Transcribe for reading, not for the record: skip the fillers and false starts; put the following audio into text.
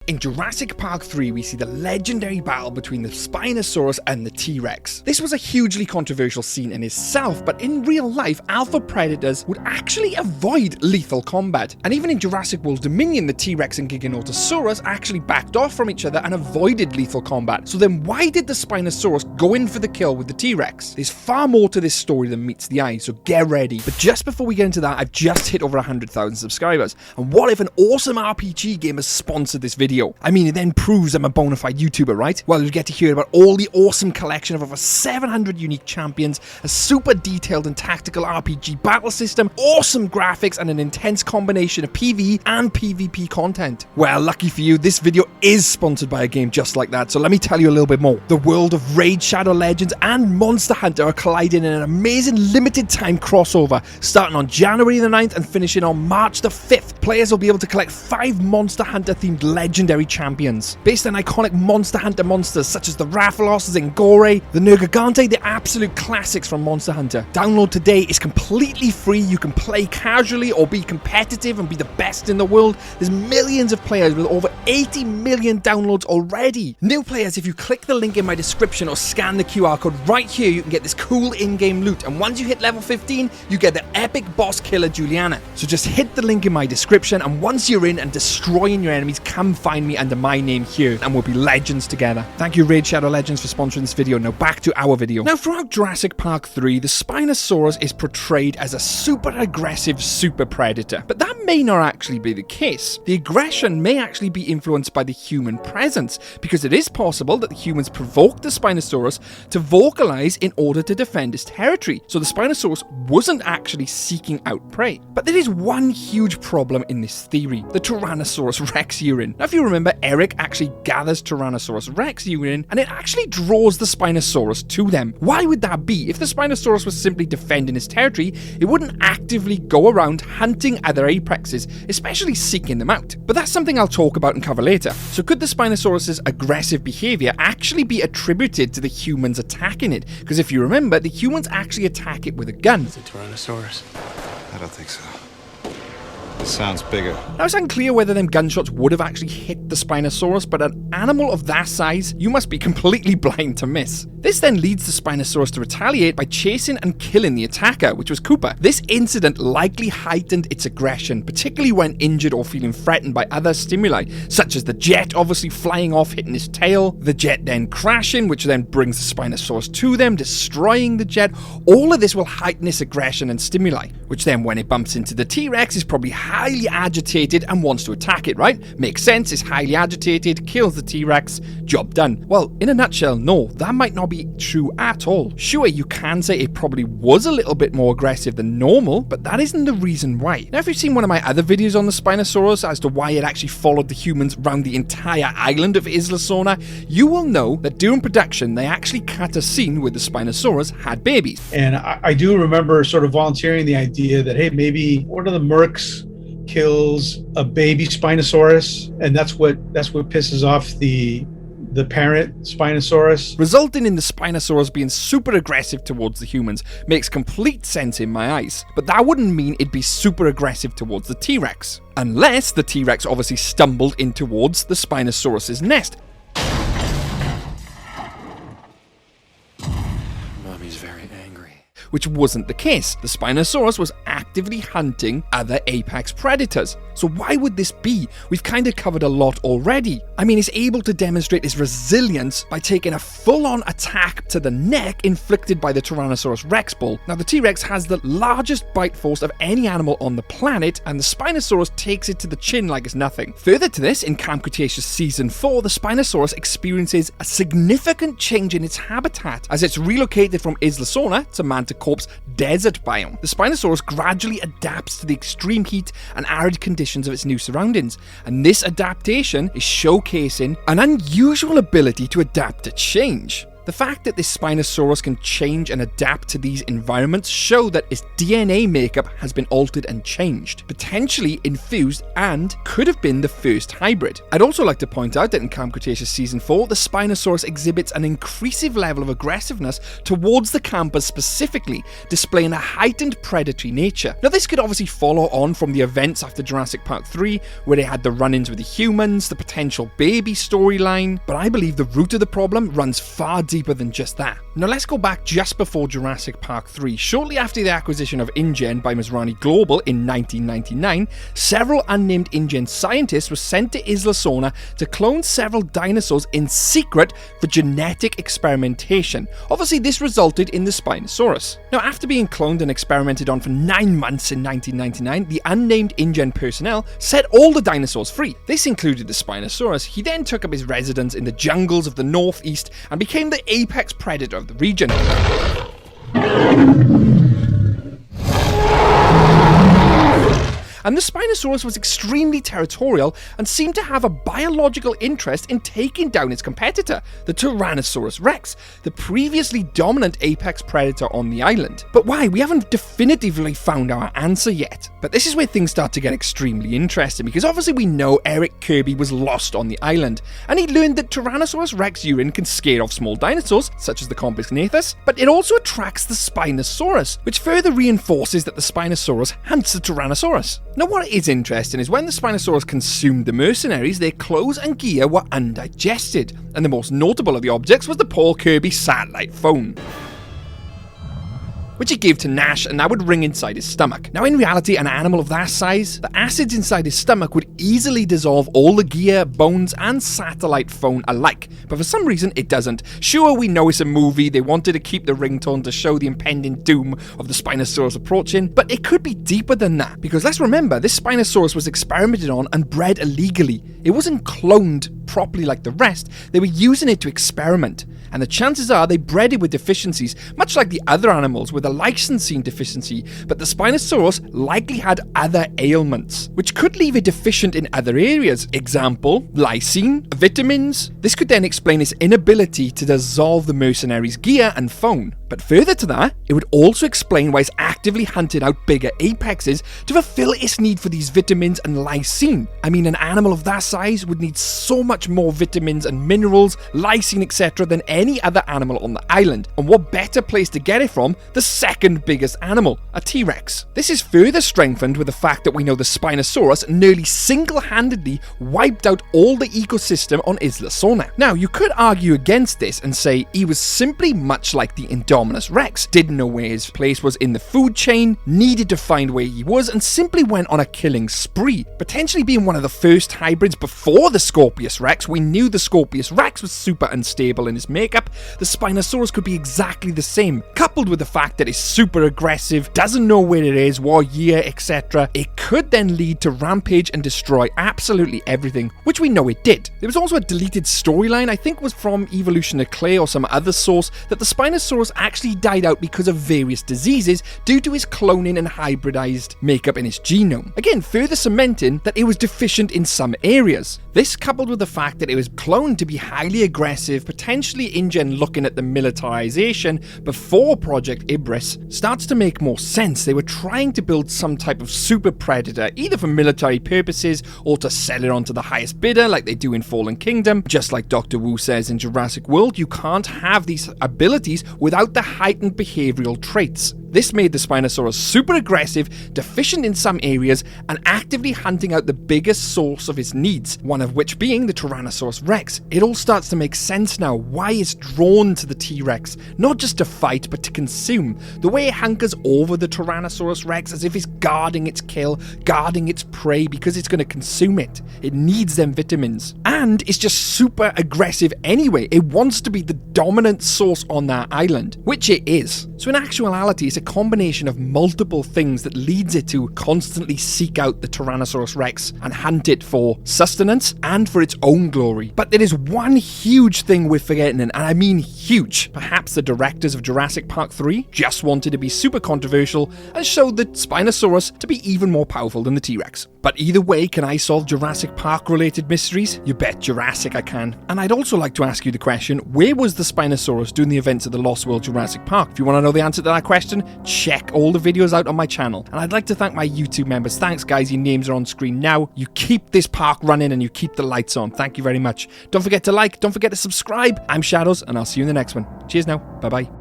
In Jurassic Park 3, we see the legendary battle between the Spinosaurus and the T-Rex. This was a hugely controversial scene in itself, but in real life, alpha predators would actually avoid lethal combat. And even in Jurassic World Dominion, the T-Rex and Giganotosaurus actually backed off from each other and avoided lethal combat. So then why did the Spinosaurus go in for the kill with the T-Rex? There's far more to this story than meets the eye, so get ready. But just before we get into that, I've just hit over 100,000 subscribers. And what if an awesome RPG game has sponsored this video? I mean, it then proves I'm a bona fide YouTuber, right? Well, you'll get to hear about all the awesome collection of over 700 unique champions, a super detailed and tactical RPG battle system, awesome graphics, and an intense combination of PvE and PvP content. Well, lucky for you, this video is sponsored by a game just like that, so let me tell you a little bit more. The world of Raid Shadow Legends and Monster Hunter are colliding in an amazing limited time crossover, starting on January the 9th and finishing on March the 5th. Players will be able to collect 5 Monster Hunter themed legendary champions based on iconic Monster Hunter monsters such as the Rathalos, Zingore, the Nergigante, the absolute classics from Monster Hunter. Download today is completely free. You can play casually or be competitive and be the best in the world. There's millions of players with over 80 million downloads already. New players, if you click the link in my description or scan the QR code right here, you can get this cool in-game loot, and once you hit level 15, you get the epic boss killer Juliana. So just hit the link in my description, and once you're in and destroying your enemies, come find me under my name here and we'll be legends together. Thank you Raid Shadow Legends for sponsoring this video. Now back to our video. Now throughout Jurassic Park 3, the Spinosaurus is portrayed as a super aggressive super predator, but that may not actually be the case. The aggression may actually be influenced by the human presence, because it is possible that the humans provoked the Spinosaurus to vocalize in order to defend its territory, so the Spinosaurus wasn't actually seeking out prey. But there is one huge problem in this theory: the Tyrannosaurus Rex urine. Now if you remember, Eric actually gathers Tyrannosaurus Rex urine and it actually draws the Spinosaurus to them. Why would that be? If the Spinosaurus was simply defending its territory, it wouldn't actively go around hunting other apexes, especially seeking them out. But that's something I'll talk about and cover later. So could the Spinosaurus's aggressive behavior actually be attributed to the humans attacking it? Because if you remember, the humans actually attack it with a gun. It's a Tyrannosaurus. I don't think so. It sounds bigger. Now it's unclear whether them gunshots would have actually hit the Spinosaurus, but an animal of that size, you must be completely blind to miss. This then leads the Spinosaurus to retaliate by chasing and killing the attacker, which was Cooper. This incident likely heightened its aggression, particularly when injured or feeling threatened by other stimuli, such as the jet obviously flying off, hitting his tail, the jet then crashing, which then brings the Spinosaurus to them, destroying the jet. All of this will heighten its aggression and stimuli, which then when it bumps into the T-Rex is probably highly agitated and wants to attack it, right? Makes sense, it's highly agitated, kills the T-Rex, job done. Well, in a nutshell, no, that might not be true at all. Sure, you can say it probably was a little bit more aggressive than normal, but that isn't the reason why. Now, if you've seen one of my other videos on the Spinosaurus as to why it actually followed the humans around the entire island of Isla Sorna, you will know that during production, they actually cut a scene where the Spinosaurus had babies. And I do remember sort of volunteering the idea that, hey, maybe one of the mercs kills a baby Spinosaurus, and that's what pisses off the parent Spinosaurus. Resulting in the Spinosaurus being super aggressive towards the humans makes complete sense in my eyes, but that wouldn't mean it'd be super aggressive towards the T-Rex. Unless the T-Rex obviously stumbled in towards the Spinosaurus's nest. Mommy's very angry. Which wasn't the case. The Spinosaurus was actively hunting other apex predators. So why would this be? We've kind of covered a lot already. I mean, it's able to demonstrate its resilience by taking a full-on attack to the neck inflicted by the Tyrannosaurus Rex bull. Now, the T-Rex has the largest bite force of any animal on the planet, and the Spinosaurus takes it to the chin like it's nothing. Further to this, in Camp Cretaceous Season 4, the Spinosaurus experiences a significant change in its habitat as it's relocated from Isla Sorna to Manticore's desert biome. The Spinosaurus gradually adapts to the extreme heat and arid conditions of its new surroundings, and this adaptation is showcasing an unusual ability to adapt to change. The fact that this Spinosaurus can change and adapt to these environments show that its DNA makeup has been altered and changed, potentially infused, and could have been the first hybrid. I'd also like to point out that in Camp Cretaceous Season 4, the Spinosaurus exhibits an increasive level of aggressiveness towards the campers specifically, displaying a heightened predatory nature. Now this could obviously follow on from the events after Jurassic Park 3, where they had the run-ins with the humans, the potential baby storyline, but I believe the root of the problem runs far deeper than just that. Now let's go back just before Jurassic Park 3. Shortly after the acquisition of InGen by Masrani Global in 1999, several unnamed InGen scientists were sent to Isla Sorna to clone several dinosaurs in secret for genetic experimentation. Obviously this resulted in the Spinosaurus. Now after being cloned and experimented on for 9 months in 1999, the unnamed InGen personnel set all the dinosaurs free. This included the Spinosaurus. He then took up his residence in the jungles of the northeast and became the apex predator of the region. And the Spinosaurus was extremely territorial and seemed to have a biological interest in taking down its competitor, the Tyrannosaurus Rex, the previously dominant apex predator on the island. But why? We haven't definitively found our answer yet. But this is where things start to get extremely interesting, because obviously we know Eric Kirby was lost on the island, and he learned that Tyrannosaurus Rex urine can scare off small dinosaurs, such as the Compsognathus, but it also attracts the Spinosaurus, which further reinforces that the Spinosaurus hunts the Tyrannosaurus. Now what is interesting is when the Spinosaurus consumed the mercenaries, their clothes and gear were undigested, and the most notable of the objects was the Paul Kirby satellite phone, which he gave to Nash, and that would ring inside his stomach. Now in reality, an animal of that size, the acids inside his stomach would easily dissolve all the gear, bones, and satellite phone alike, but for some reason it doesn't. Sure, we know it's a movie, they wanted to keep the ringtone to show the impending doom of the Spinosaurus approaching, but it could be deeper than that, because let's remember, this Spinosaurus was experimented on and bred illegally. It wasn't cloned properly like the rest, they were using it to experiment, and the chances are they bred it with deficiencies, much like the other animals with a licensing deficiency, but the Spinosaurus likely had other ailments, which could leave it deficient in other areas. Example, lysine, vitamins. This could then explain its inability to dissolve the mercenaries' gear and phone. But further to that, it would also explain why it's actively hunted out bigger apexes to fulfill its need for these vitamins and lysine. I mean, an animal of that size would need so much more vitamins and minerals, lysine, etc. than any other animal on the island. And what better place to get it from? The second biggest animal, a T-Rex. This is further strengthened with the fact that we know the Spinosaurus nearly single-handedly wiped out all the ecosystem on Isla Sorna. Now, you could argue against this and say he was simply much like the indominus Rex, didn't know where his place was in the food chain, needed to find where he was, and simply went on a killing spree. Potentially being one of the first hybrids before the Scorpius Rex, we knew the Scorpius Rex was super unstable in his makeup. The Spinosaurus could be exactly the same, coupled with the fact that it's super aggressive, doesn't know where it is, what year, etc. It could then lead to rampage and destroy absolutely everything, which we know it did. There was also a deleted storyline, I think it was from Evolution of Clay or some other source, that the Spinosaurus actually died out because of various diseases due to his cloning and hybridized makeup in his genome. Again, further cementing that it was deficient in some areas. This, coupled with the fact that it was cloned to be highly aggressive, potentially InGen looking at the militarization before Project Ibris, starts to make more sense. They were trying to build some type of super predator, either for military purposes or to sell it on to the highest bidder like they do in Fallen Kingdom. Just like Dr. Wu says in Jurassic World, you can't have these abilities without the heightened behavioral traits. This made the Spinosaurus super aggressive, deficient in some areas, and actively hunting out the biggest source of its needs, one of which being the Tyrannosaurus Rex. It all starts to make sense now why it's drawn to the T-Rex, not just to fight but to consume. The way it hunkers over the Tyrannosaurus Rex as if it's guarding its kill, guarding its prey because it's going to consume it. It needs them vitamins. And it's just super aggressive anyway. It wants to be the dominant source on that island, which it is. So in actuality, it's a combination of multiple things that leads it to constantly seek out the Tyrannosaurus Rex and hunt it for sustenance and for its own glory. But there is one huge thing we're forgetting, and I mean huge. Perhaps the directors of Jurassic Park 3 just wanted to be super controversial and showed the Spinosaurus to be even more powerful than the T-Rex. But either way, can I solve Jurassic Park related mysteries? You bet Jurassic I can. And I'd also like to ask you the question, where was the Spinosaurus during the events of the Lost World Jurassic Park? If you want to know the answer to that question, check all the videos out on my channel. And I'd like to thank my YouTube members. Thanks guys, your names are on screen now. You keep this park running and you keep the lights on. Thank you very much. Don't forget to like, don't forget to subscribe. I'm Shadows and I'll see you in the next one. Cheers now. Bye bye.